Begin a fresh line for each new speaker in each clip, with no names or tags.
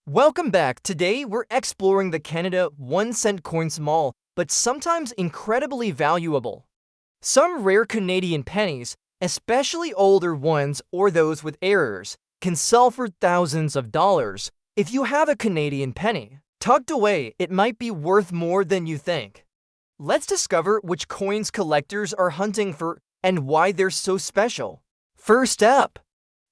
Welcome back. Today, we're exploring the Canada 1 cent coin small, but sometimes incredibly valuable. Some rare Canadian pennies, especially older ones or those with errors, can sell for thousands of dollars. If you have a Canadian penny tucked away, it might be worth more than you think. Let's discover which coins collectors are hunting for and why they're so special. First up,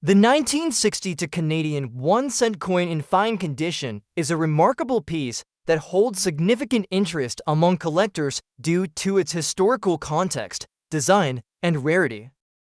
the 1960 Canadian 1 cent coin in fine condition is a remarkable piece that holds significant interest among collectors due to its historical context, design, and rarity.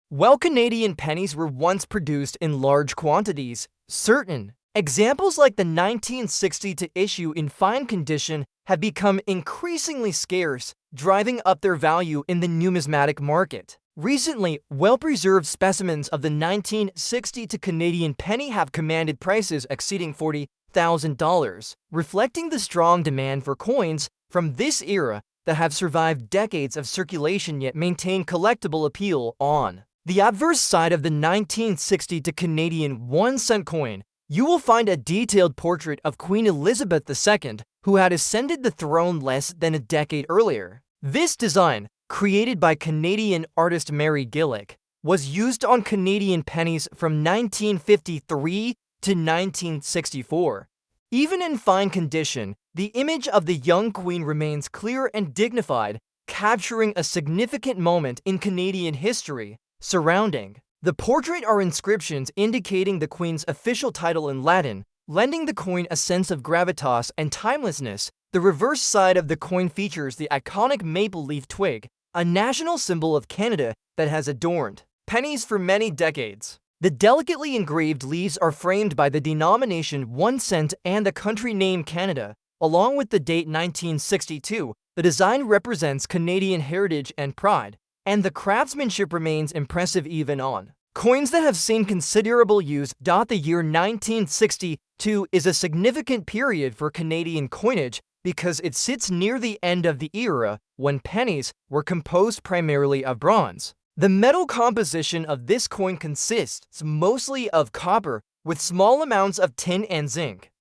While Canadian pennies were once produced in large quantities, certain examples like the 1960 issue in fine condition have become increasingly scarce, driving up their value in the numismatic market. Recently, well-preserved specimens of the 1960 Canadian penny have commanded prices exceeding $40,000, reflecting the strong demand for coins from this era that have survived decades of circulation yet maintain collectible appeal. On the obverse side of the 1960 Canadian 1 cent coin, you will find a detailed portrait of Queen Elizabeth II, who had ascended the throne less than a decade earlier. This design, created by Canadian artist Mary Gillick, was used on Canadian pennies from 1953 to 1964. Even in fine condition, the image of the young queen remains clear and dignified, capturing a significant moment in Canadian history. Surrounding the portrait are inscriptions indicating the queen's official title in Latin, lending the coin a sense of gravitas and timelessness. The reverse side of the coin features the iconic maple leaf twig, a national symbol of Canada that has adorned pennies for many decades. The delicately engraved leaves are framed by the denomination 1 cent and the country name Canada, along with the date 1962. The design represents Canadian heritage and pride, and the craftsmanship remains impressive even on coins that have seen considerable use. The year 1962 is a significant period for Canadian coinage because it sits near the end of the era when pennies were composed primarily of bronze. The metal composition of this coin consists mostly of copper with small amounts of tin and zinc.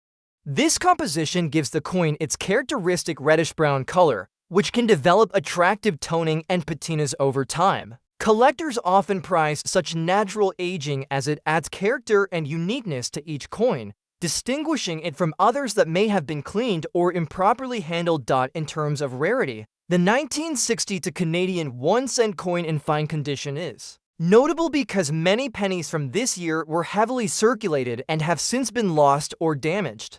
This composition gives the coin its characteristic reddish-brown color, which can develop attractive toning and patinas over time. Collectors often prize such natural aging as it adds character and uniqueness to each coin, distinguishing it from others that may have been cleaned or improperly handled. In terms of rarity, the 1960 Canadian 1 cent coin in fine condition is notable because many pennies from this year were heavily circulated and have since been lost or damaged.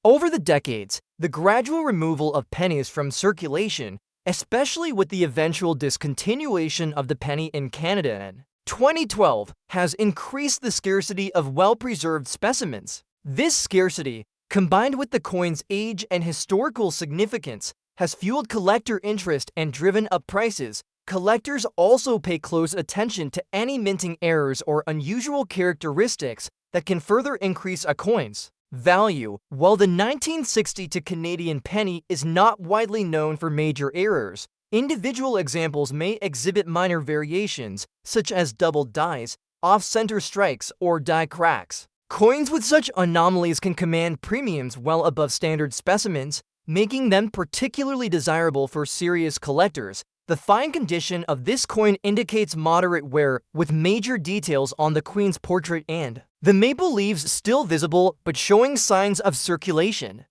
Over the decades, the gradual removal of pennies from circulation, especially with the eventual discontinuation of the penny in Canada in 2012, has increased the scarcity of well-preserved specimens. This scarcity, combined with the coin's age and historical significance, has fueled collector interest and driven up prices. Collectors also pay close attention to any minting errors or unusual characteristics that can further increase a coin's value. While the 1960 Canadian penny is not widely known for major errors, individual examples may exhibit minor variations, such as doubled dies, off-center strikes, or die cracks. Coins with such anomalies can command premiums well above standard specimens, making them particularly desirable for serious collectors. The fine condition of this coin indicates moderate wear, with major details on the queen's portrait and the maple leaves still visible but showing signs of circulation.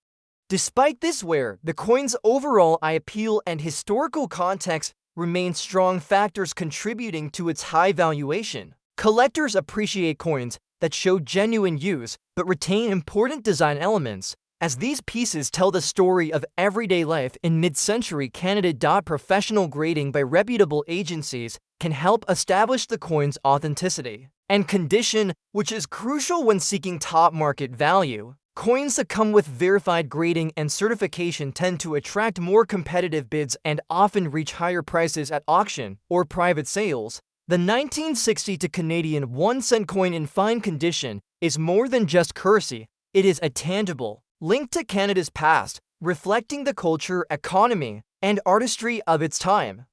Despite this wear, the coin's overall eye appeal and historical context remain strong factors contributing to its high valuation. Collectors appreciate coins that show genuine use but retain important design elements, as these pieces tell the story of everyday life in mid-century Canada. Professional grading by reputable agencies can help establish the coin's authenticity and condition, which is crucial when seeking top market value. Coins that come with verified grading and certification tend to attract more competitive bids and often reach higher prices at auction or private sales. The 1960 Canadian 1 cent coin in fine condition is more than just currency. It is a tangible link to Canada's past, reflecting the culture, economy, and artistry of its time.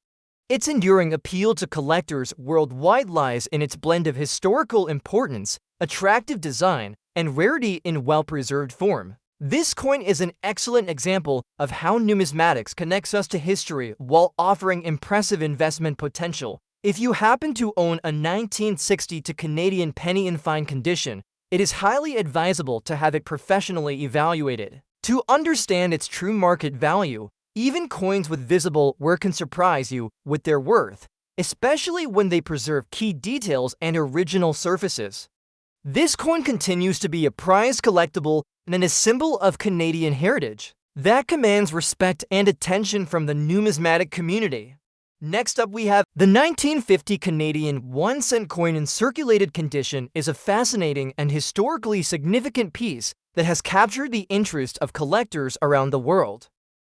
Its enduring appeal to collectors worldwide lies in its blend of historical importance, attractive design, and rarity in well-preserved form. This coin is an excellent example of how numismatics connects us to history while offering impressive investment potential. If you happen to own a 1960 Canadian penny in fine condition, it is highly advisable to have it professionally evaluated. To understand its true market value, even coins with visible wear can surprise you with their worth, especially when they preserve key details and original surfaces. This coin continues to be a prized collectible and a symbol of Canadian heritage that commands respect and attention from the numismatic community. Next up, we have the 1950 Canadian 1 cent coin in circulated condition is a fascinating and historically significant piece that has captured the interest of collectors around the world.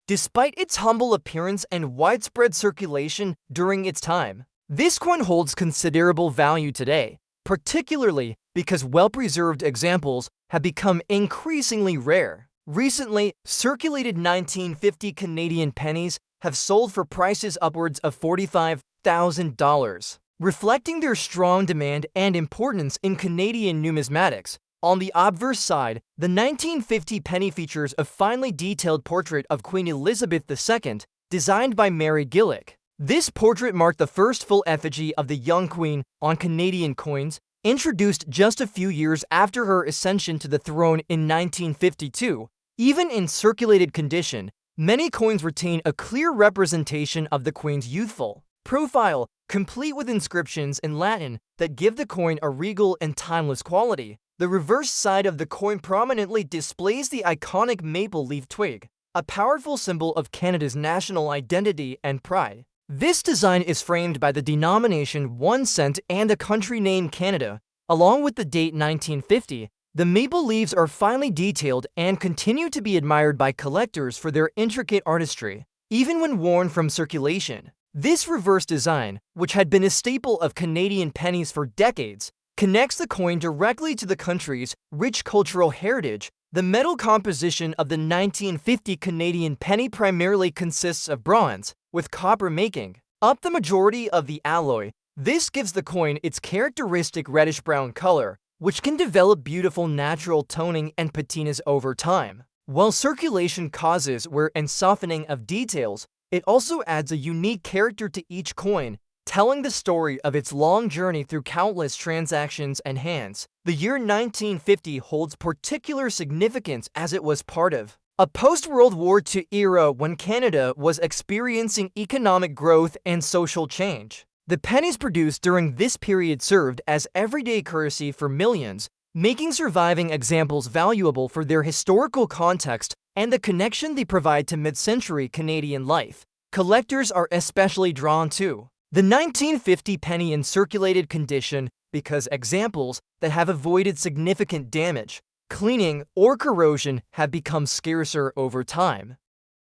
Despite its humble appearance and widespread circulation during its time, this coin holds considerable value today, particularly because well-preserved examples have become increasingly rare. Recently, circulated 1950 Canadian pennies have sold for prices upwards of $45,000, reflecting their strong demand and importance in Canadian numismatics. On the obverse side, the 1950 penny features a finely detailed portrait of Queen Elizabeth II, designed by Mary Gillick. This portrait marked the first full effigy of the young queen on Canadian coins, introduced just a few years after her ascension to the throne in 1952. Even in circulated condition, many coins retain a clear representation of the queen's youthful profile, complete with inscriptions in Latin that give the coin a regal and timeless quality. The reverse side of the coin prominently displays the iconic maple leaf twig, a powerful symbol of Canada's national identity and pride. This design is framed by the denomination 1 cent and a country name Canada, along with the date 1950. The maple leaves are finely detailed and continue to be admired by collectors for their intricate artistry, even when worn from circulation. This reverse design, which had been a staple of Canadian pennies for decades, connects the coin directly to the country's rich cultural heritage. The metal composition of the 1950 Canadian penny primarily consists of bronze, with copper making up the majority of the alloy. This gives the coin its characteristic reddish-brown color, which can develop beautiful natural toning and patinas over time. While circulation causes wear and softening of details, it also adds a unique character to each coin, telling the story of its long journey through countless transactions and hands. The year 1950 holds particular significance as it was part of a post-World War II era when Canada was experiencing economic growth and social change. The pennies produced during this period served as everyday currency for millions, making surviving examples valuable for their historical context and the connection they provide to mid-century Canadian life. Collectors are especially drawn to the 1950 penny in circulated condition because examples that have avoided significant damage, cleaning, or corrosion have become scarcer over time.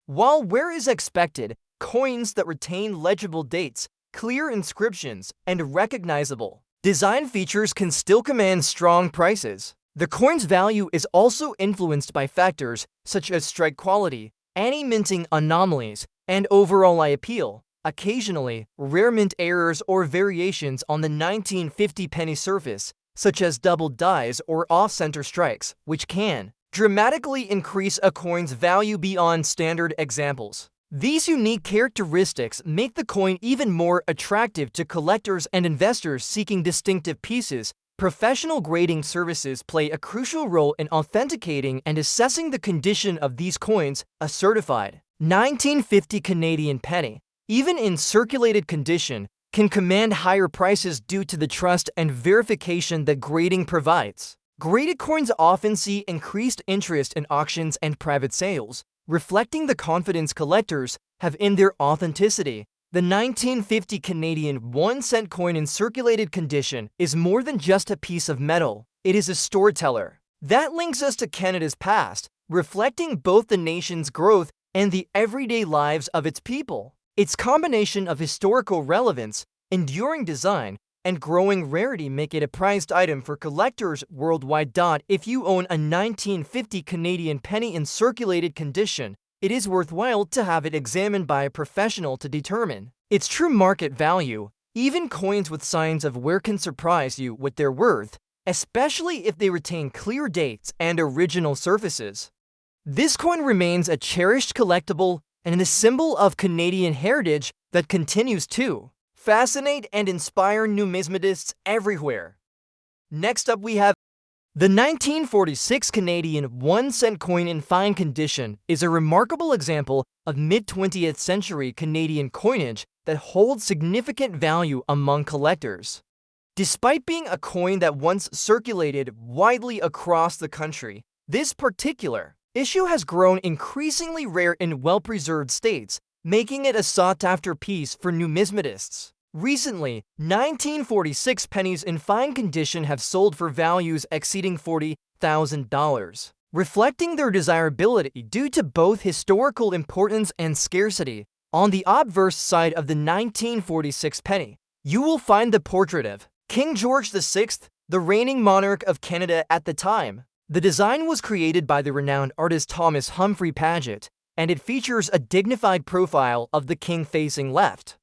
While wear is expected, coins that retain legible dates, clear inscriptions, and recognizable design features can still command strong prices. The coin's value is also influenced by factors such as strike quality, anti-minting anomalies, and overall eye appeal. Occasionally, rare mint errors or variations on the 1950 penny surface, such as double dies or off-center strikes, which can dramatically increase a coin's value beyond standard examples. These unique characteristics make the coin even more attractive to collectors and investors seeking distinctive pieces. Professional grading services play a crucial role in authenticating and assessing the condition of these coins. A certified 1950 Canadian penny, even in circulated condition, can command higher prices due to the trust and verification that grading provides. Graded coins often see increased interest in auctions and private sales, reflecting the confidence collectors have in their authenticity. The 1950 Canadian 1 cent coin in circulated condition is more than just a piece of metal. It is a storyteller that links us to Canada's past, reflecting both the nation's growth and the everyday lives of its people. Its combination of historical relevance, enduring design, and growing rarity make it a prized item for collectors worldwide. If you own a 1950 Canadian penny in circulated condition, it is worthwhile to have it examined by a professional to determine its true market value. Even coins with signs of wear can surprise you with their worth. especially if they retain clear dates and original surfaces. This coin remains a cherished collectible and a symbol of Canadian heritage that continues to fascinate and inspire numismatists everywhere. Next up, we have the 1946 Canadian 1 cent coin in fine condition is a remarkable example of mid-20th century Canadian coinage that holds significant value among collectors. Despite being a coin that once circulated widely across the country, this particular issue has grown increasingly rare in well-preserved states, making it a sought-after piece for numismatists. Recently, 1946 pennies in fine condition have sold for values exceeding $40,000, reflecting their desirability due to both historical importance and scarcity. On the obverse side of the 1946 penny, you will find the portrait of King George VI, the reigning monarch of Canada at the time. The design was created by the renowned artist Thomas Humphrey Paget, and it features a dignified profile of the king facing left.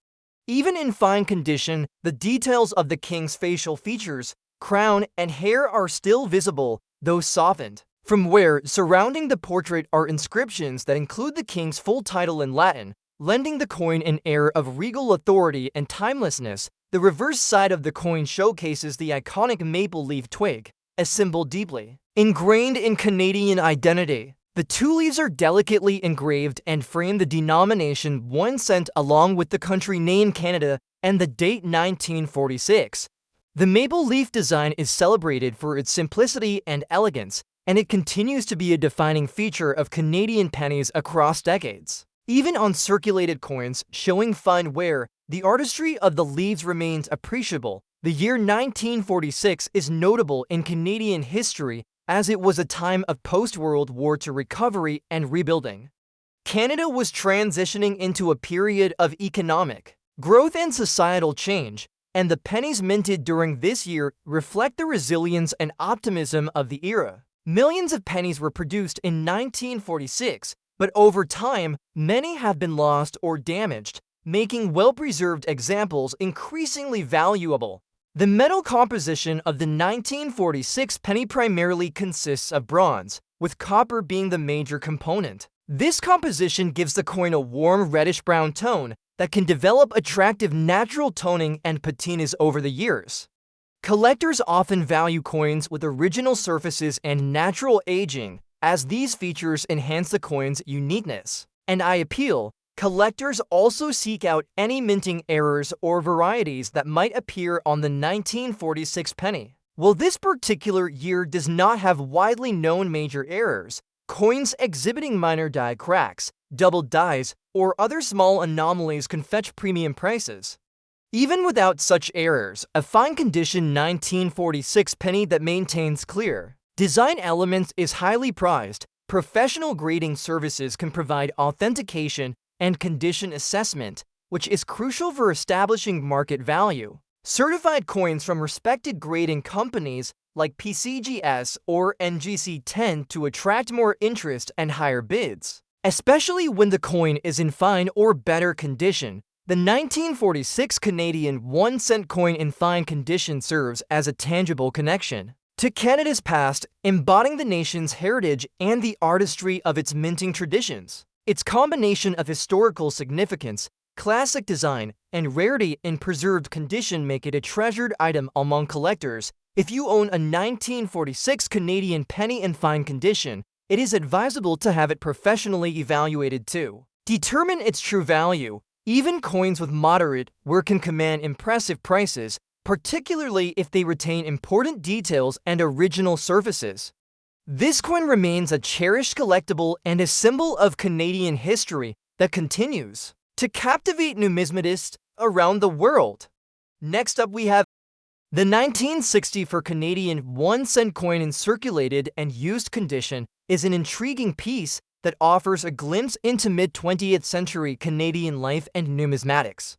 Even in fine condition, the details of the king's facial features, crown, and hair are still visible, though softened. From where surrounding the portrait are inscriptions that include the king's full title in Latin, lending the coin an air of regal authority and timelessness. The reverse side of the coin showcases the iconic maple leaf twig, a symbol deeply ingrained in Canadian identity. The two leaves are delicately engraved and frame the denomination 1 cent along with the country name Canada and the date 1946. The maple leaf design is celebrated for its simplicity and elegance, and it continues to be a defining feature of Canadian pennies across decades. Even on circulated coins showing fine wear, the artistry of the leaves remains appreciable. The year 1946 is notable in Canadian history as it was a time of post-World War II recovery and rebuilding. Canada was transitioning into a period of economic growth and societal change, and the pennies minted during this year reflect the resilience and optimism of the era. Millions of pennies were produced in 1946, but over time, many have been lost or damaged, making well-preserved examples increasingly valuable. The metal composition of the 1946 penny primarily consists of bronze, with copper being the major component. This composition gives the coin a warm reddish-brown tone that can develop attractive natural toning and patinas over the years. Collectors often value coins with original surfaces and natural aging, as these features enhance the coin's uniqueness and eye appeal. Collectors also seek out any minting errors or varieties that might appear on the 1946 penny. While this particular year does not have widely known major errors, coins exhibiting minor die cracks, double dies, or other small anomalies can fetch premium prices. Even without such errors, a fine condition 1946 penny that maintains clear design elements is highly prized. Professional grading services can provide authentication and condition assessment, which is crucial for establishing market value. Certified coins from respected grading companies like PCGS or NGC tend to attract more interest and higher bids, especially when the coin is in fine or better condition. The 1946 Canadian 1 cent coin in fine condition serves as a tangible connection to Canada's past, embodying the nation's heritage and the artistry of its minting traditions. Its combination of historical significance, classic design, and rarity in preserved condition make it a treasured item among collectors. If you own a 1946 Canadian penny in fine condition, it is advisable to have it professionally evaluated to determine its true value. Even coins with moderate wear can command impressive prices, particularly if they retain important details and original surfaces. This coin remains a cherished collectible and a symbol of Canadian history that continues to captivate numismatists around the world. Next up, we have the 1964 Canadian 1 cent coin in circulated and used condition is an intriguing piece that offers a glimpse into mid-20th century Canadian life and numismatics.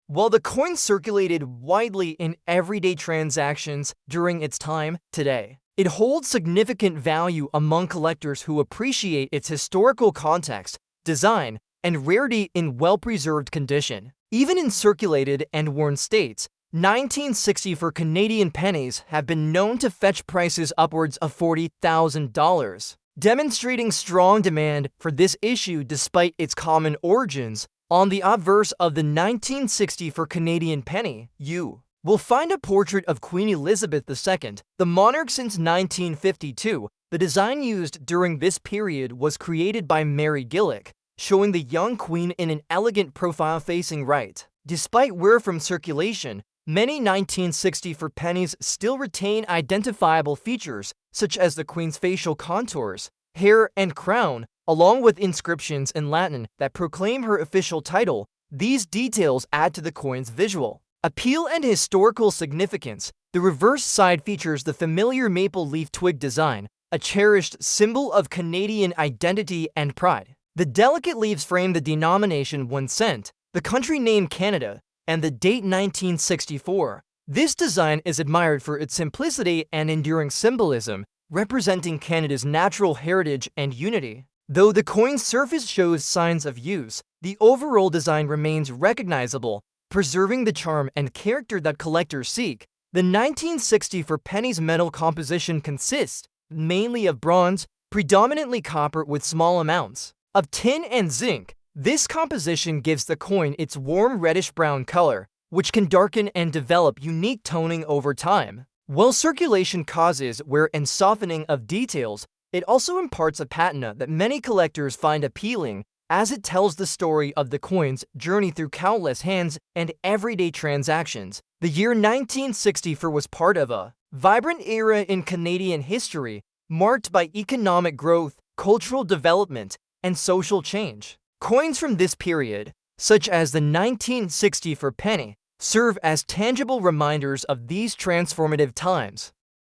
While the coin circulated widely in everyday transactions during its time, today it holds significant value among collectors who appreciate its historical context, design, and rarity in well-preserved condition. Even in circulated and worn states, 1960 for Canadian pennies have been known to fetch prices upwards of $40,000, demonstrating strong demand for this issue despite its common origins. On the obverse of the 1960 for Canadian penny, you will find a portrait of Queen Elizabeth II, the monarch since 1952. The design used during this period was created by Mary Gillick, showing the young queen in an elegant profile facing right. Despite wear from circulation, many 1960 for pennies still retain identifiable features such as the queen's facial contours, hair, and crown, along with inscriptions in Latin that proclaim her official title. These details add to the coin's visual appeal and historical significance. The reverse side features the familiar maple leaf twig design, a cherished symbol of Canadian identity and pride. The delicate leaves frame the denomination 1 cent, the country name Canada, and the date 1964. This design is admired for its simplicity and enduring symbolism, representing Canada's natural heritage and unity. Though the coin's surface shows signs of use, the overall design remains recognizable, preserving the charm and character that collectors seek. The 1960 for pennies metal composition consists mainly of bronze, predominantly copper with small amounts of tin and zinc. This composition gives the coin its warm reddish-brown color, which can darken and develop unique toning over time. While circulation causes wear and softening of details, it also imparts a patina that many collectors find appealing, as it tells the story of the coin's journey through countless hands and everyday transactions. The year 1964 was part of a vibrant era in Canadian history, marked by economic growth, cultural development, and social change. Coins from this period, such as the 1960 for penny, serve as tangible reminders of these transformative times.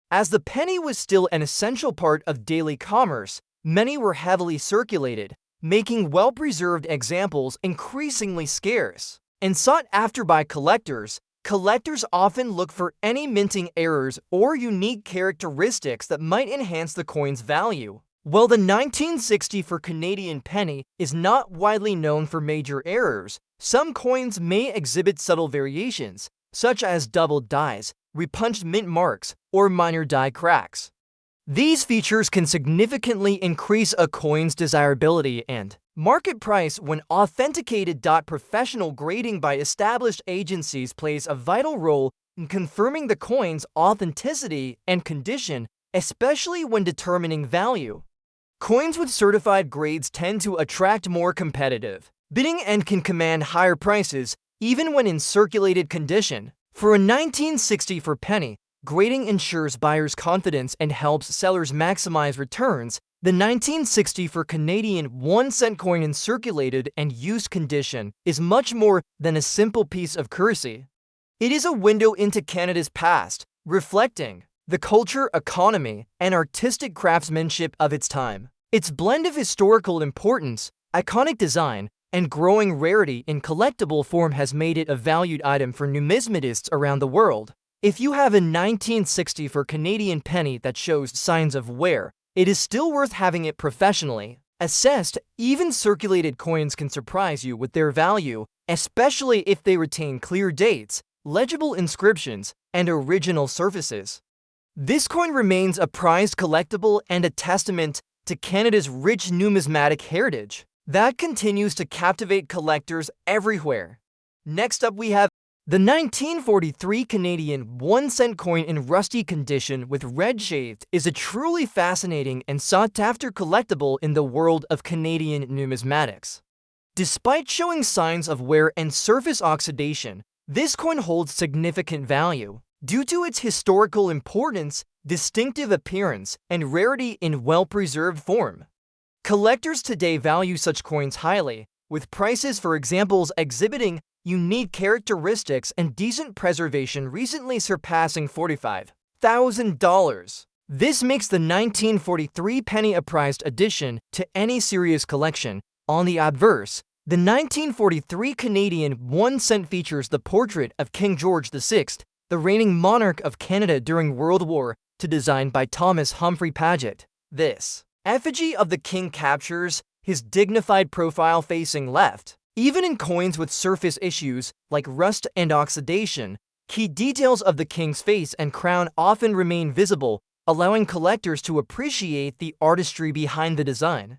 As the penny was still an essential part of daily commerce, many were heavily circulated, making well-preserved examples increasingly scarce. And sought after by collectors, collectors often look for any minting errors or unique characteristics that might enhance the coin's value. While the 1960 for Canadian penny is not widely known for major errors, some coins may exhibit subtle variations, such as doubled dies, repunched mint marks, or minor die cracks. These features can significantly increase a coin's desirability and market price when authenticated. Professional grading by established agencies plays a vital role in confirming the coin's authenticity and condition, especially when determining value. Coins with certified grades tend to attract more competitive bidding and can command higher prices even when in circulated condition. For a 1960 for penny, grading ensures buyers' confidence and helps sellers maximize returns. The 1960 for Canadian 1 cent coin in circulated and used condition is much more than a simple piece of currency. It is a window into Canada's past, reflecting the culture, economy, and artistic craftsmanship of its time. Its blend of historical importance, iconic design, and growing rarity in collectible form has made it a valued item for numismatists around the world. If you have a 1960 for Canadian penny that shows signs of wear, it is still worth having it professionally assessed. Even circulated coins can surprise you with their value, especially if they retain clear dates, legible inscriptions, and original surfaces. This coin remains a prized collectible and a testament to Canada's rich numismatic heritage that continues to captivate collectors everywhere. Next up, we have the 1943 Canadian 1 cent coin in rusty condition with red shaved is a truly fascinating and sought-after collectible in the world of Canadian numismatics. Despite showing signs of wear and surface oxidation, this coin holds significant value due to its historical importance, distinctive appearance, and rarity in well-preserved form. Collectors today value such coins highly, with prices for examples exhibiting unique characteristics and decent preservation recently surpassing $45,000. This makes the 1943 penny a prized addition to any serious collection. On the obverse, the 1943 Canadian 1 cent features the portrait of King George VI, the reigning monarch of Canada during World War II, designed by Thomas Humphrey Paget. This effigy of the king captures his dignified profile facing left. Even in coins with surface issues like rust and oxidation, Key details of the king's face and crown often remain visible, allowing collectors to appreciate the artistry behind the design.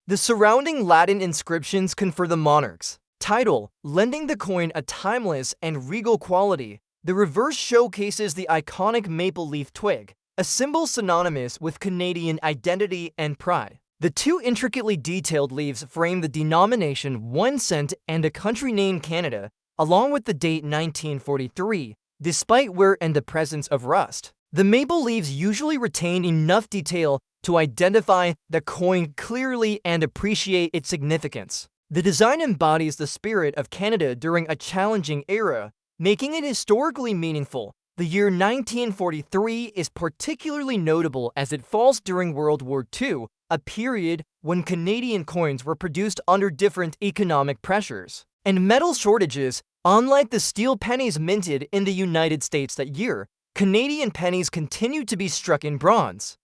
The surrounding Latin inscriptions confer the monarch's title, lending the coin a timeless and regal quality. The reverse showcases the iconic maple leaf twig, a symbol synonymous with Canadian identity and pride. The two intricately detailed leaves frame the denomination 1 cent and a country name Canada, along with the date 1943, despite wear and the presence of rust. The maple leaves usually retain enough detail to identify the coin clearly and appreciate its significance. The design embodies the spirit of Canada during a challenging era, making it historically meaningful. The year 1943 is particularly notable as it falls during World War II, a period when Canadian coins were produced under different economic pressures and metal shortages. Unlike the steel pennies minted in the United States that year, Canadian pennies continued to be struck in bronze.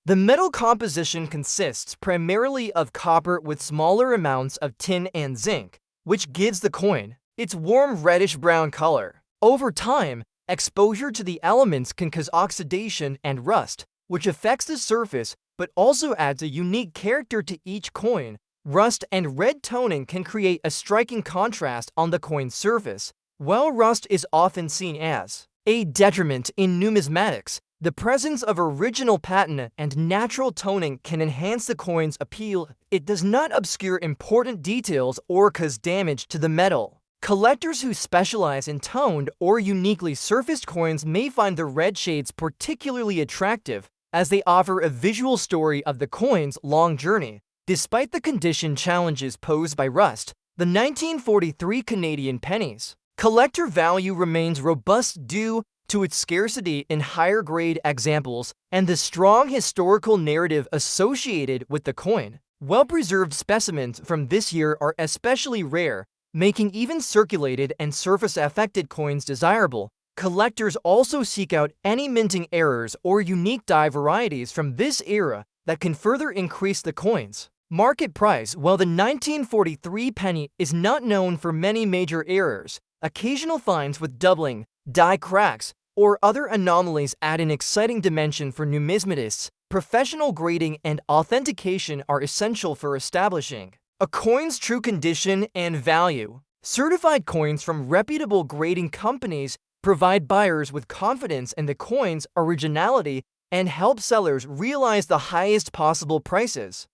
The metal composition consists primarily of copper with smaller amounts of tin and zinc, which gives the coin its warm reddish-brown color. Over time, exposure to the elements can cause oxidation and rust, which affects the surface but also adds a unique character to each coin. Rust and red toning can create a striking contrast on the coin's surface. While rust is often seen as a detriment in numismatics, the presence of original patina and natural toning can enhance the coin's appeal. It does not obscure important details or cause damage to the metal. Collectors who specialize in toned or uniquely surfaced coins may find the red shades particularly attractive, as they offer a visual story of the coin's long journey. Despite the condition challenges posed by rust, the 1943 Canadian pennies collector value remains robust due to its scarcity in higher-grade examples and the strong historical narrative associated with the coin. Well-preserved specimens from this year are especially rare, making even circulated and surface-affected coins desirable. Collectors also seek out any minting errors or unique die varieties from this era that can further increase the coin's market price. While the 1943 penny is not known for many major errors, occasional finds with doubling, die cracks, or other anomalies add an exciting dimension for numismatists. Professional grading and authentication are essential for establishing a coin's true condition and value. Certified coins from reputable grading companies provide buyers with confidence in the coin's originality and help sellers realize the highest possible prices.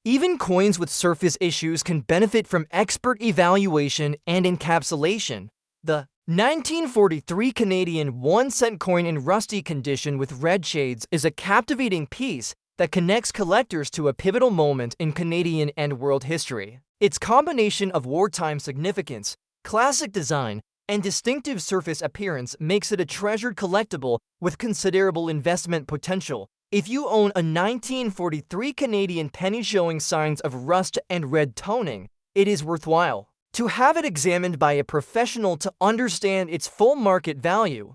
Even coins with surface issues can benefit from expert evaluation and encapsulation. The 1943 Canadian 1 cent coin in rusty condition with red shades is a captivating piece that connects collectors to a pivotal moment in Canadian and world history. Its combination of wartime significance, classic design, and distinctive surface appearance makes it a treasured collectible with considerable investment potential. If you own a 1943 Canadian penny showing signs of rust and red toning, it is worthwhile to have it examined by a professional to understand its full market value.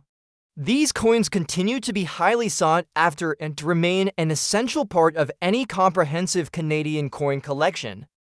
These coins continue to be highly sought after and to remain an essential part of any comprehensive Canadian coin collection.